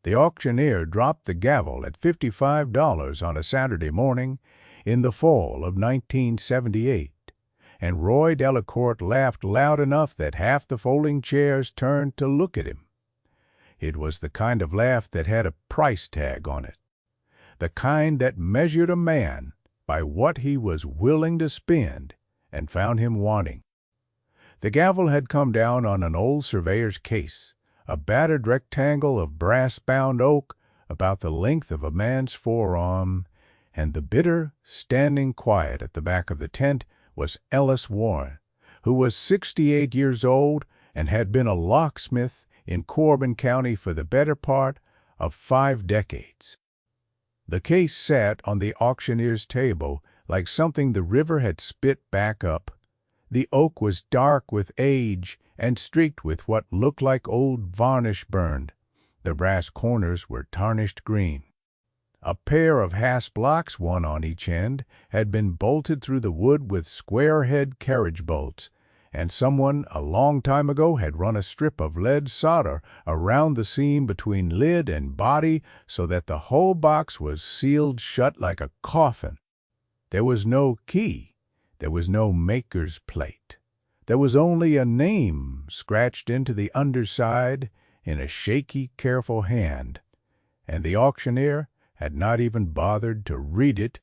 The auctioneer dropped the gavel at $55 on a Saturday morning in the fall of 1978, and Roy Delacourt laughed loud enough that half the folding chairs turned to look at him. It was the kind of laugh that had a price tag on it, the kind that measured a man by what he was willing to spend and found him wanting. The gavel had come down on an old surveyor's case, a battered rectangle of brass-bound oak about the length of a man's forearm, and the bidder, standing quiet at the back of the tent, was Ellis Warren, who was 68 years old and had been a locksmith in Corbin County for the better part of 5 decades. The case sat on the auctioneer's table like something the river had spit back up. The oak was dark with age and streaked with what looked like old varnish burned. The brass corners were tarnished green. A pair of hasp blocks, one on each end, had been bolted through the wood with square-head carriage bolts, and someone a long time ago had run a strip of lead solder around the seam between lid and body so that the whole box was sealed shut like a coffin. There was no key. There was no maker's plate. There was only a name scratched into the underside in a shaky, careful hand, and the auctioneer had not even bothered to read it.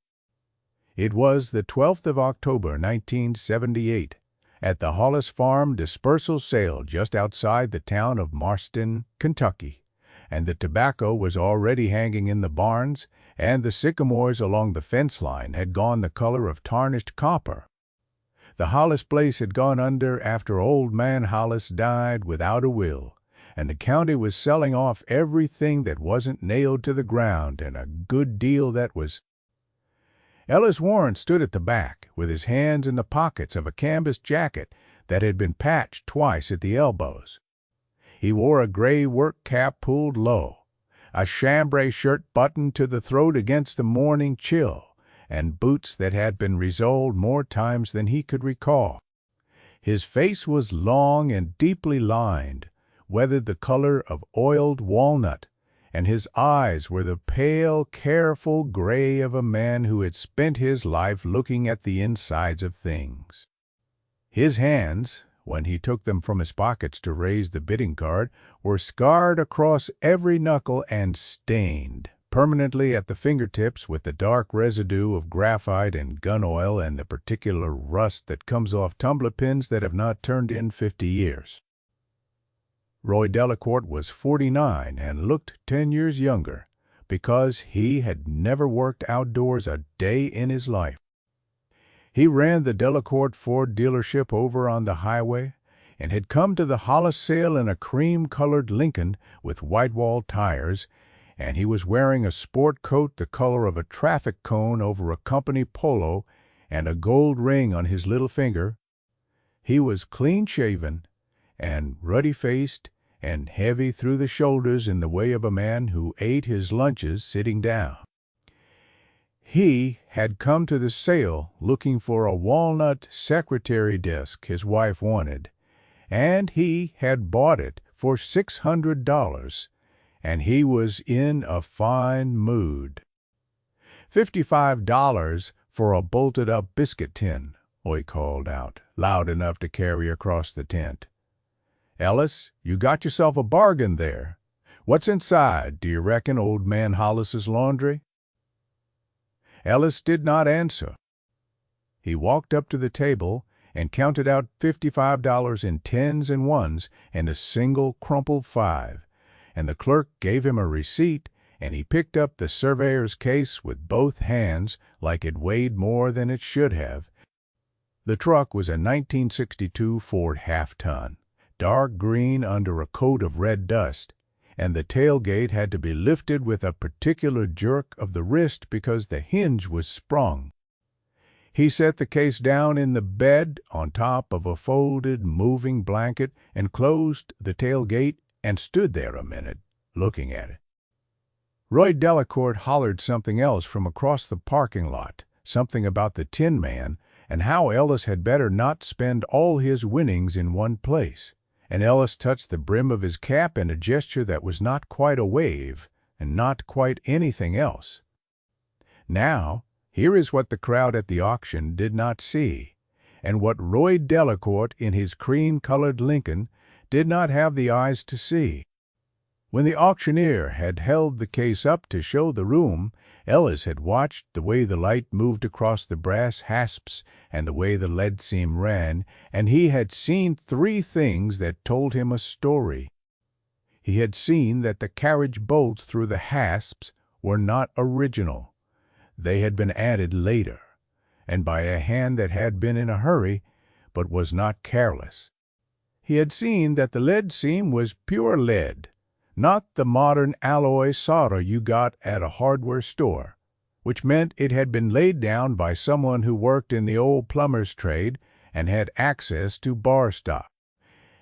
It was the 12th of October, 1978, at the Hollis Farm dispersal sale just outside the town of Marston, Kentucky, and the tobacco was already hanging in the barns, and the sycamores along the fence line had gone the color of tarnished copper. The Hollis place had gone under after old man Hollis died without a will, and the county was selling off everything that wasn't nailed to the ground and a good deal that was. Ellis Warren stood at the back, with his hands in the pockets of a canvas jacket that had been patched twice at the elbows. He wore a gray work cap pulled low, a chambray shirt buttoned to the throat against the morning chill, and boots that had been resoled more times than he could recall. His face was long and deeply lined, weathered the color of oiled walnut, and his eyes were the pale, careful gray of a man who had spent his life looking at the insides of things. His hands, when he took them from his pockets to raise the bidding card, were scarred across every knuckle and stained permanently at the fingertips with the dark residue of graphite and gun oil and the particular rust that comes off tumbler pins that have not turned in 50 years. Roy Delacourt was 49 and looked 10 years younger because he had never worked outdoors a day in his life. He ran the Delacourt Ford dealership over on the highway and had come to the Hollis sale in a cream-colored Lincoln with white-wall tires, and he was wearing a sport coat the color of a traffic cone over a company polo and a gold ring on his little finger. He was clean-shaven and ruddy-faced and heavy through the shoulders in the way of a man who ate his lunches sitting down. He had come to the sale looking for a walnut secretary desk his wife wanted, and he had bought it for $600, and he was in a fine mood. $55 for a bolted-up biscuit tin, Roy called out, loud enough to carry across the tent. Ellis, you got yourself a bargain there. What's inside, do you reckon, old man Hollis's laundry? Ellis did not answer. He walked up to the table and counted out $55 in tens and ones and a single crumpled 5, and the clerk gave him a receipt, and he picked up the surveyor's case with both hands like it weighed more than it should have. The truck was a 1962 Ford half-ton, dark green under a coat of red dust, and the tailgate had to be lifted with a particular jerk of the wrist because the hinge was sprung. He set the case down in the bed on top of a folded, moving blanket and closed the tailgate and stood there a minute, looking at it. Roy Delacourt hollered something else from across the parking lot, something about the Tin Man and how Ellis had better not spend all his winnings in one place, and Ellis touched the brim of his cap in a gesture that was not quite a wave and not quite anything else. Now, here is what the crowd at the auction did not see, and what Roy Delacourt in his cream-colored Lincoln did not have the eyes to see. When the auctioneer had held the case up to show the room, Ellis had watched the way the light moved across the brass hasps and the way the lead seam ran, and he had seen three things that told him a story. He had seen that the carriage bolts through the hasps were not original. They had been added later, and by a hand that had been in a hurry, but was not careless. He had seen that the lead seam was pure lead, not the modern alloy solder you got at a hardware store, which meant it had been laid down by someone who worked in the old plumber's trade and had access to bar stock.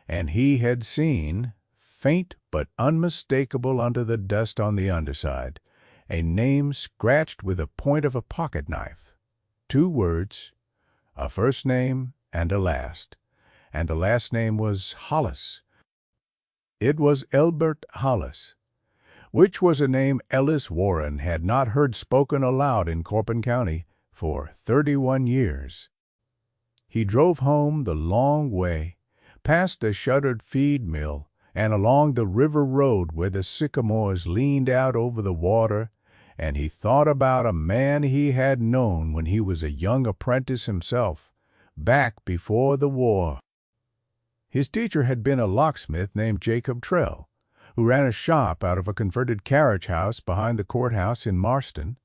And he had seen, faint but unmistakable under the dust on the underside, a name scratched with the point of a pocket-knife. 2 words, a first name and the last name was Hollis. It was Elbert Hollis, which was a name Ellis Warren had not heard spoken aloud in Corbin County for 31 years. He drove home the long way, past a shuttered feed mill, and along the river road where the sycamores leaned out over the water, and he thought about a man he had known when he was a young apprentice himself, back before the war. His teacher had been a locksmith named Jacob Trell, who ran a shop out of a converted carriage house behind the courthouse in Marston,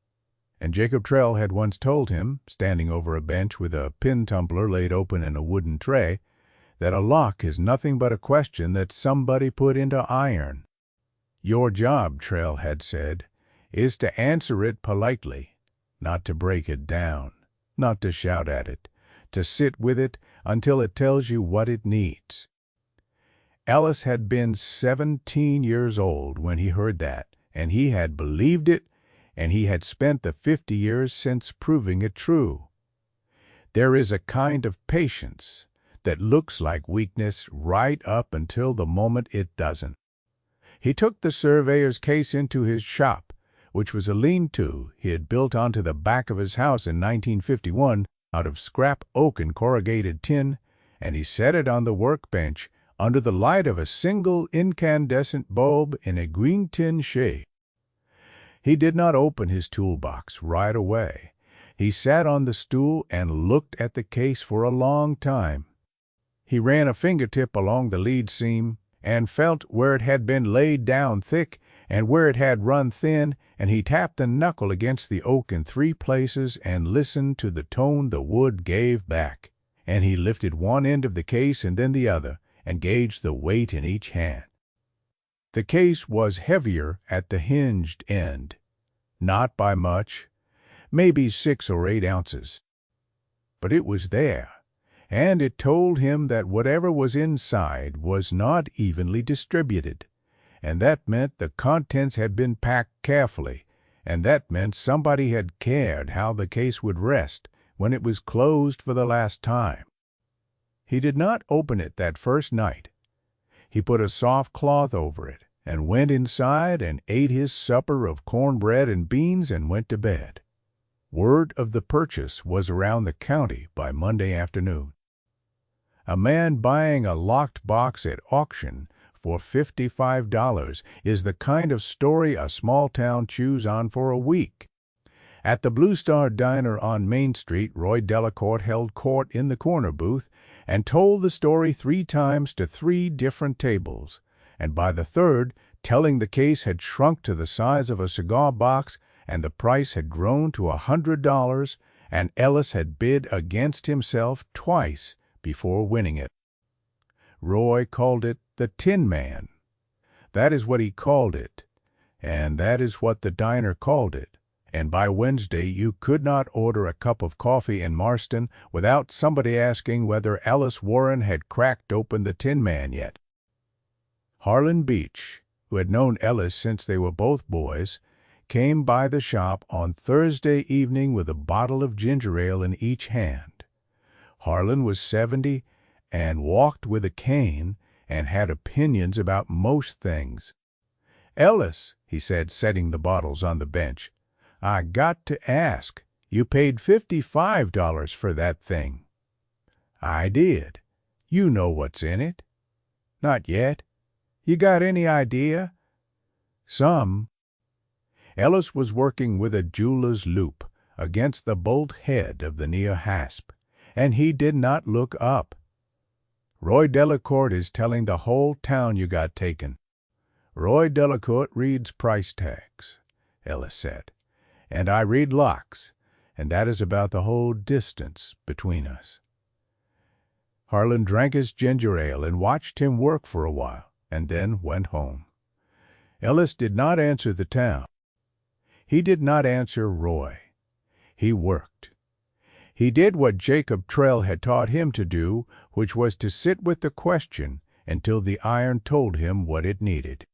and Jacob Trell had once told him, standing over a bench with a pin tumbler laid open in a wooden tray, that a lock is nothing but a question that somebody put into iron. Your job, Trell had said, is to answer it politely, not to break it down, not to shout at it, to sit with it until it tells you what it needs. Ellis had been 17 years old when he heard that, and he had believed it, and he had spent the 50 years since proving it true. There is a kind of patience that looks like weakness right up until the moment it doesn't. He took the surveyor's case into his shop, which was a lean-to he had built onto the back of his house in 1951 out of scrap oak and corrugated tin, and he set it on the workbench under the light of a single incandescent bulb in a green tin shade. He did not open his toolbox right away. He sat on the stool and looked at the case for a long time. He ran a fingertip along the lead seam and felt where it had been laid down thick and where it had run thin, and he tapped the knuckle against the oak in 3 places and listened to the tone the wood gave back. And he lifted one end of the case and then the other, and gauged the weight in each hand. The case was heavier at the hinged end, not by much, maybe 6 or 8 ounces. But it was there, and it told him that whatever was inside was not evenly distributed, and that meant the contents had been packed carefully, and that meant somebody had cared how the case would rest when it was closed for the last time. He did not open it that first night. He put a soft cloth over it, and went inside and ate his supper of cornbread and beans and went to bed. Word of the purchase was around the county by Monday afternoon. A man buying a locked box at auction for $55 is the kind of story a small town chews on for a week. At the Blue Star Diner on Main Street, Roy Delacourt held court in the corner booth and told the story 3 times to 3 different tables, and by the third, telling the case had shrunk to the size of a cigar box and the price had grown to $100, and Ellis had bid against himself twice before winning it. Roy called it the Tin Man. That is what he called it, and that is what the diner called it. And by Wednesday you could not order a cup of coffee in Marston without somebody asking whether Ellis Warren had cracked open the Tin Man yet. Harlan Beach, who had known Ellis since they were both boys, came by the shop on Thursday evening with a bottle of ginger ale in each hand. Harlan was 70 and walked with a cane, and had opinions about most things. "Ellis," he said, setting the bottles on the bench, "I got to ask, you paid $55 for that thing." "I did. You know what's in it?" "Not yet. You got any idea?" "Some." Ellis was working with a jeweler's loop against the bolt head of the near hasp, and he did not look up. "Roy Delacourt is telling the whole town you got taken." "Roy Delacourt reads price tags," Ellis said, "and I read locks, and that is about the whole distance between us." Harlan drank his ginger ale and watched him work for a while, and then went home. Ellis did not answer the town. He did not answer Roy. He worked. He did what Jacob Trell had taught him to do, which was to sit with the question until the iron told him what it needed.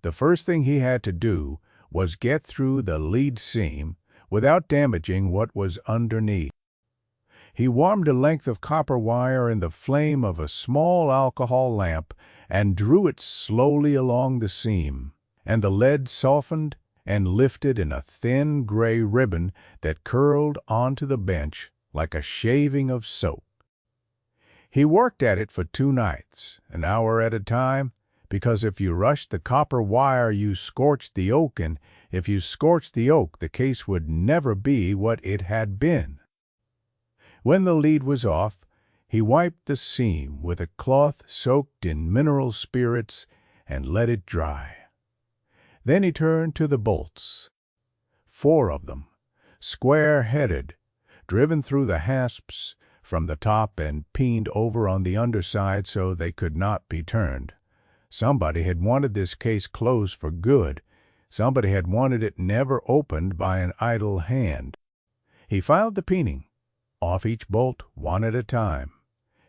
The first thing he had to do was get through the lead seam without damaging what was underneath. He warmed a length of copper wire in the flame of a small alcohol lamp and drew it slowly along the seam, and the lead softened and lifted in a thin gray ribbon that curled onto the bench like a shaving of soap. He worked at it for 2 nights, an hour at a time, because if you rushed the copper wire you scorched the oak, and if you scorched the oak the case would never be what it had been. When the lead was off, he wiped the seam with a cloth soaked in mineral spirits and let it dry. Then he turned to the bolts. 4 of them, square-headed, driven through the hasps from the top and peened over on the underside so they could not be turned. Somebody had wanted this case closed for good. Somebody had wanted it never opened by an idle hand. He filed the peening off each bolt one at a time,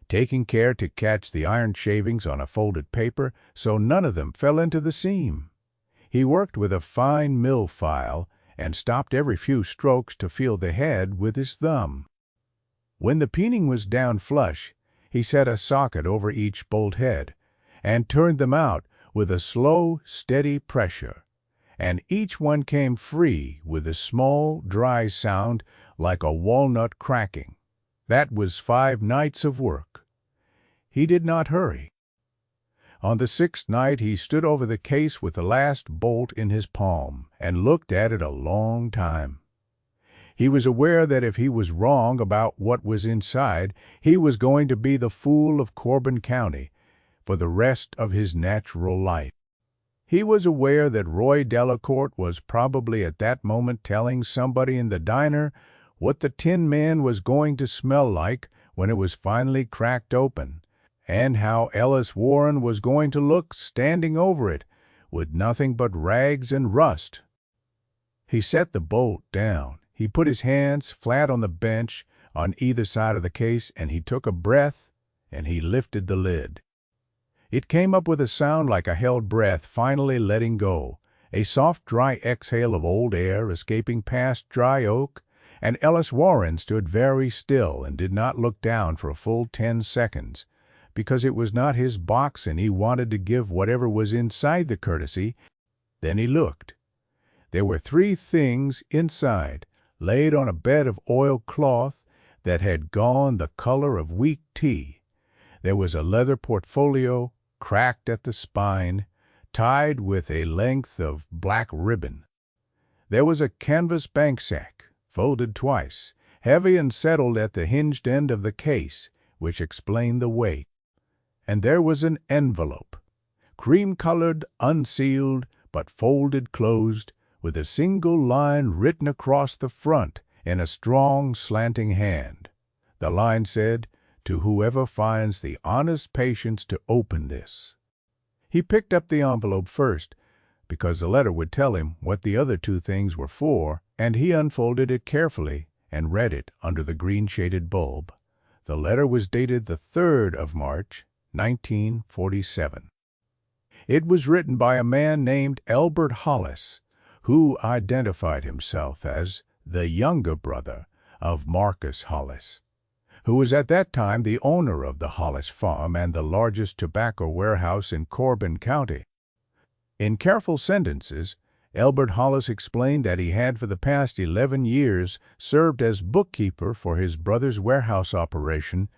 taking care to catch the iron shavings on a folded paper so none of them fell into the seam. He worked with a fine mill file and stopped every few strokes to feel the head with his thumb. When the peening was down flush, he set a socket over each bolt head and turned them out with a slow, steady pressure, and each one came free with a small, dry sound like a walnut cracking. That was 5 nights of work. He did not hurry. On the 6th night he stood over the case with the last bolt in his palm and looked at it a long time. He was aware that if he was wrong about what was inside, he was going to be the fool of Corbin County for the rest of his natural life. He was aware that Roy Delacourt was probably at that moment telling somebody in the diner what the Tin Man was going to smell like when it was finally cracked open, and how Ellis Warren was going to look standing over it with nothing but rags and rust. He set the bolt down. He put his hands flat on the bench on either side of the case, and he took a breath, and he lifted the lid. It came up with a sound like a held breath finally letting go, a soft, dry exhale of old air escaping past dry oak, and Ellis Warren stood very still and did not look down for a full 10 seconds, because it was not his box and he wanted to give whatever was inside the courtesy. Then he looked. There were 3 things inside, laid on a bed of oilcloth that had gone the color of weak tea. There was a leather portfolio, cracked at the spine, tied with a length of black ribbon. There was a canvas bank sack, folded twice, heavy and settled at the hinged end of the case, which explained the weight. And there was an envelope, cream-colored, unsealed, but folded closed, with a single line written across the front in a strong, slanting hand. The line said, "To whoever finds the honest patience to open this." He picked up the envelope first, because the letter would tell him what the other 2 things were for, and he unfolded it carefully and read it under the green-shaded bulb. The letter was dated the 3rd of March, 1947. It was written by a man named Elbert Hollis, who identified himself as the younger brother of Marcus Hollis, who was at that time the owner of the Hollis farm and the largest tobacco warehouse in Corbin County. In careful sentences, Elbert Hollis explained that he had for the past 11 years served as bookkeeper for his brother's warehouse operation,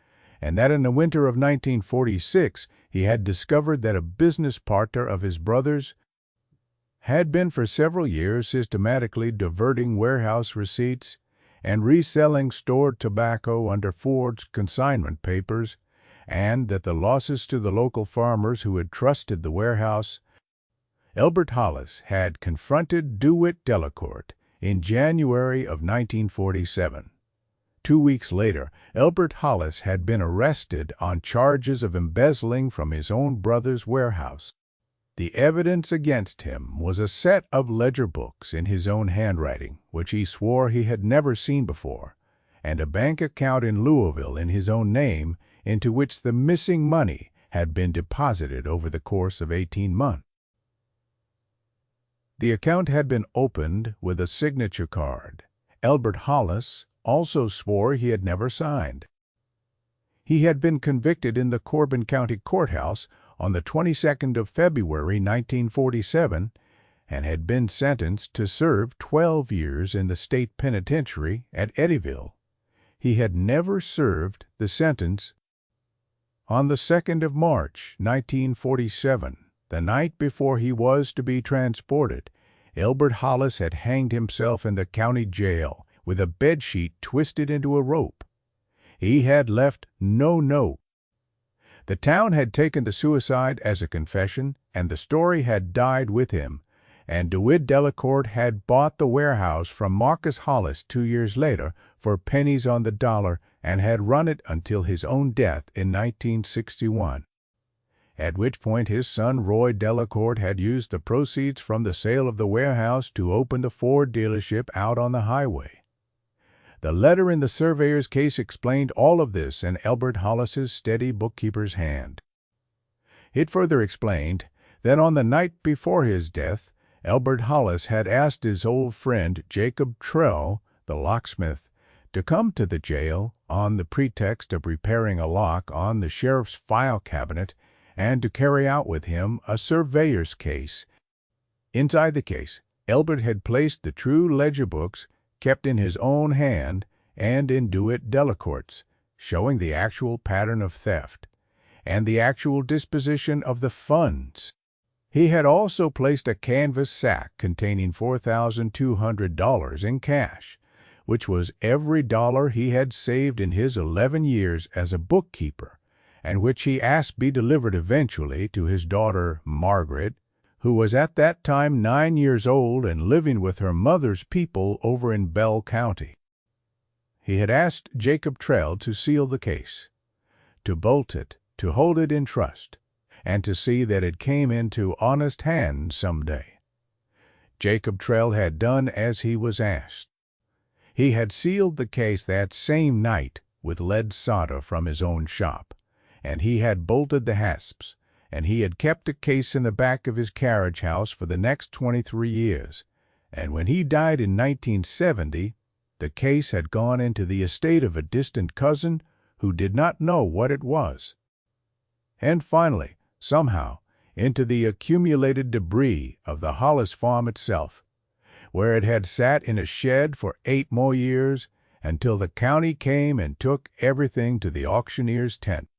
and that in the winter of 1946 he had discovered that a business partner of his brother's had been for several years systematically diverting warehouse receipts and reselling stored tobacco under forged consignment papers, and that the losses to the local farmers who had trusted the warehouse. Elbert Hollis had confronted DeWitt Delacourt in January of 1947. 2 weeks later, Elbert Hollis had been arrested on charges of embezzling from his own brother's warehouse. The evidence against him was a set of ledger books in his own handwriting, which he swore he had never seen before, and a bank account in Louisville in his own name, into which the missing money had been deposited over the course of 18 months. The account had been opened with a signature card. Elbert Hollis also swore he had never signed. He had been convicted in the Corbin County Courthouse on the 22nd of February 1947 and had been sentenced to serve 12 years in the state penitentiary at Eddyville. He had never served the sentence. On the 2nd of March 1947, the night before he was to be transported, Elbert Hollis had hanged himself in the county jail with a bedsheet twisted into a rope. He had left no note. The town had taken the suicide as a confession, and the story had died with him, and DeWitt Delacourt had bought the warehouse from Marcus Hollis 2 years later for pennies on the dollar and had run it until his own death in 1961, at which point his son Roy Delacourt had used the proceeds from the sale of the warehouse to open the Ford dealership out on the highway. The letter in the Surveyor's case explained all of this in Elbert Hollis's steady bookkeeper's hand. It further explained that on the night before his death, Elbert Hollis had asked his old friend Jacob Trell, the locksmith, to come to the jail on the pretext of repairing a lock on the sheriff's file cabinet and to carry out with him a surveyor's case. Inside the case, Elbert had placed the true ledger books kept in his own hand and in DeWitt Delacourt's, showing the actual pattern of theft and the actual disposition of the funds. He had also placed a canvas sack containing $4,200 in cash, which was every dollar he had saved in his 11 years as a bookkeeper, and which he asked be delivered eventually to his daughter Margaret, who was at that time 9 years old and living with her mother's people over in Bell County. He had asked Jacob Trell to seal the case, to bolt it, to hold it in trust, and to see that it came into honest hands some day. Jacob Trell had done as he was asked. He had sealed the case that same night with lead solder from his own shop, and he had bolted the hasps, and he had kept the case in the back of his carriage house for the next 23 years, and when he died in 1970, the case had gone into the estate of a distant cousin who did not know what it was, and finally, somehow, into the accumulated debris of the Hollis farm itself, where it had sat in a shed for 8 more years until the county came and took everything to the auctioneer's tent.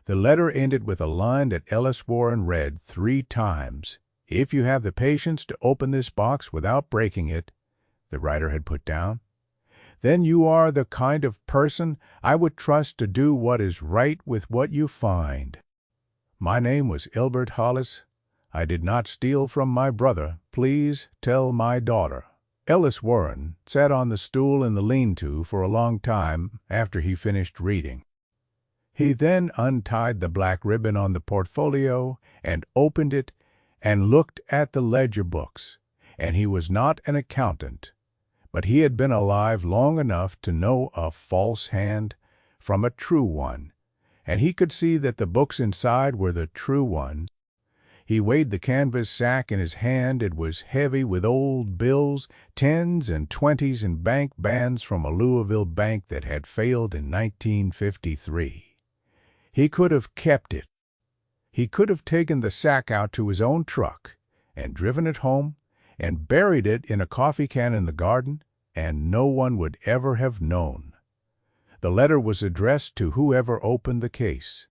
The letter ended with a line that Ellis Warren read 3 times. "If you have the patience to open this box without breaking it," the writer had put down, "then you are the kind of person I would trust to do what is right with what you find. My name was Elbert Hollis. I did not steal from my brother. Please tell my daughter." Ellis Warren sat on the stool in the lean-to for a long time after he finished reading. He then untied the black ribbon on the portfolio and opened it and looked at the ledger books, and he was not an accountant, but he had been alive long enough to know a false hand from a true one, and he could see that the books inside were the true ones. He weighed the canvas sack in his hand. It was heavy with old bills, 10s and 20s and bank bands from a Louisville bank that had failed in 1953. He could have kept it. He could have taken the sack out to his own truck and driven it home and buried it in a coffee can in the garden, and no one would ever have known. The letter was addressed to whoever opened the case.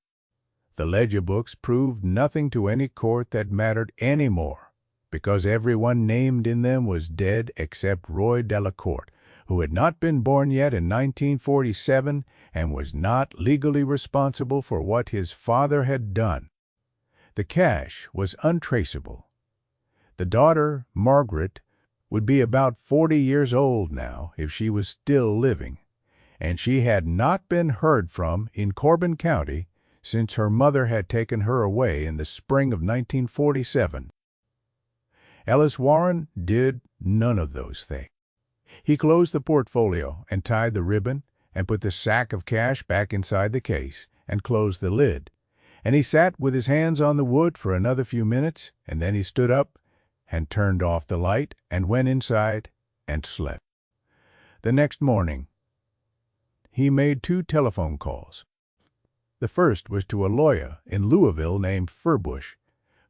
The ledger books proved nothing to any court that mattered anymore, because everyone named in them was dead except Roy Delacourt, who had not been born yet in 1947 and was not legally responsible for what his father had done. The cash was untraceable. The daughter, Margaret, would be about 40 years old now if she was still living, and she had not been heard from in Corbin County since her mother had taken her away in the spring of 1947. Ellis Warren did none of those things. He closed the portfolio and tied the ribbon and put the sack of cash back inside the case and closed the lid. And he sat with his hands on the wood for another few minutes, and then he stood up and turned off the light and went inside and slept. The next morning, he made 2 telephone calls. The first was to a lawyer in Louisville named Furbush,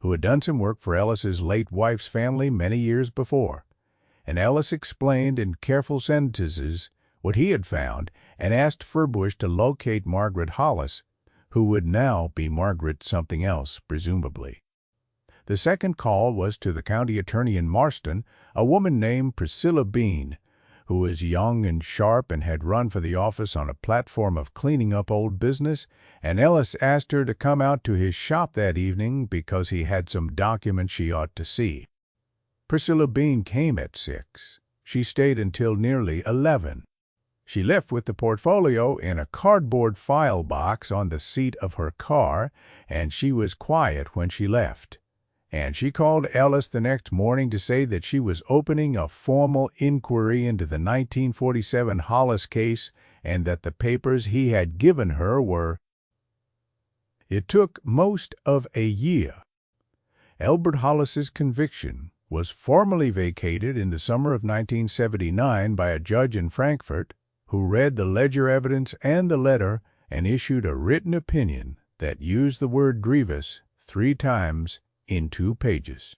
who had done some work for Ellis's late wife's family many years before, and Ellis explained in careful sentences what he had found and asked Furbush to locate Margaret Hollis, who would now be Margaret something else, presumably. The second call was to the county attorney in Marston, a woman named Priscilla Bean, who was young and sharp and had run for the office on a platform of cleaning up old business, and Ellis asked her to come out to his shop that evening because he had some documents she ought to see. Priscilla Bean came at 6. She stayed until nearly 11. She left with the portfolio in a cardboard file box on the seat of her car, and she was quiet when she left. And she called Ellis the next morning to say that she was opening a formal inquiry into the 1947 Hollis case and that the papers he had given her were. It took most of a year. Elbert Hollis's conviction was formally vacated in the summer of 1979 by a judge in Frankfort who read the ledger evidence and the letter and issued a written opinion that used the word grievous 3 times in 2 pages.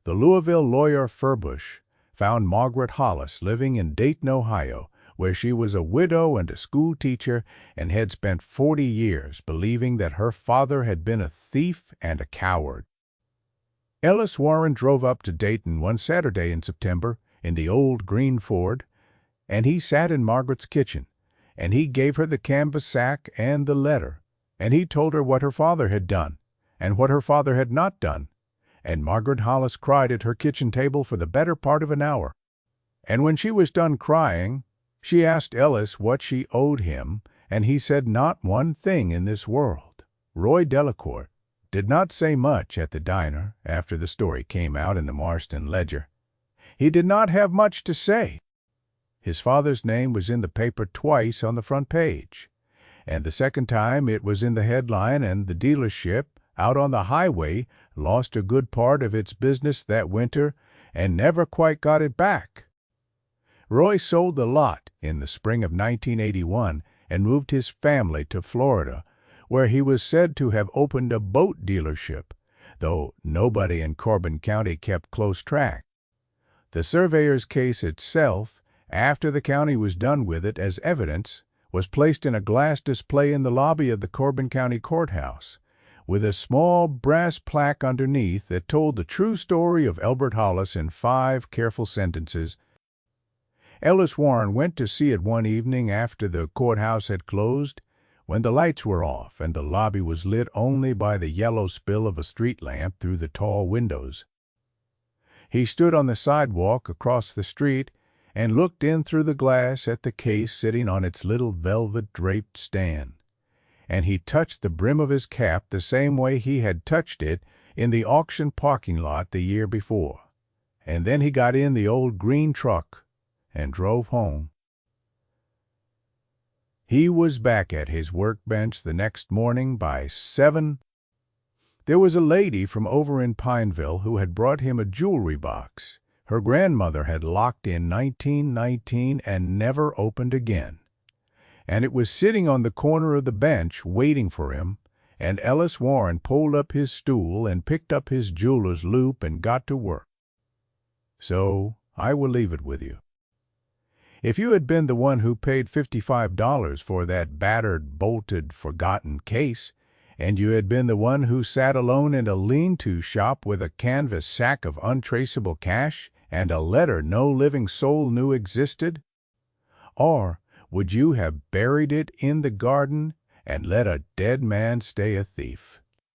The Louisville lawyer Furbush found Margaret Hollis living in Dayton, Ohio, where she was a widow and a school teacher and had spent 40 years believing that her father had been a thief and a coward. Ellis Warren drove up to Dayton one Saturday in September in the old green Ford, and he sat in Margaret's kitchen, and he gave her the canvas sack and the letter, and he told her what her father had done and what her father had not done, and Margaret Hollis cried at her kitchen table for the better part of an hour. And when she was done crying, she asked Ellis what she owed him, and he said not one thing in this world. Roy Delacourt did not say much at the diner after the story came out in the Marston Ledger. He did not have much to say. His father's name was in the paper twice on the front page, and the second time it was in the headline, and the dealership out on the highway lost a good part of its business that winter and never quite got it back. Roy sold the lot in the spring of 1981 and moved his family to Florida, where he was said to have opened a boat dealership, though nobody in Corbin County kept close track. The Surveyor's case itself, after the county was done with it as evidence, was placed in a glass display in the lobby of the Corbin County Courthouse, with a small brass plaque underneath that told the true story of Elbert Hollis in 5 careful sentences. Ellis Warren went to see it one evening after the courthouse had closed, when the lights were off and the lobby was lit only by the yellow spill of a street lamp through the tall windows. He stood on the sidewalk across the street and looked in through the glass at the case sitting on its little velvet-draped stand, and he touched the brim of his cap the same way he had touched it in the auction parking lot the year before, and then he got in the old green truck and drove home. He was back at his workbench the next morning by 7. There was a lady from over in Pineville who had brought him a jewelry box. Her grandmother had locked in 1919 and never opened again. And it was sitting on the corner of the bench waiting for him, and Ellis Warren pulled up his stool and picked up his jeweler's loop and got to work. So I will leave it with you. If you had been the one who paid $55 for that battered, bolted, forgotten case, and you had been the one who sat alone in a lean-to shop with a canvas sack of untraceable cash and a letter no living soul knew existed, or would you have buried it in the garden and let a dead man stay a thief?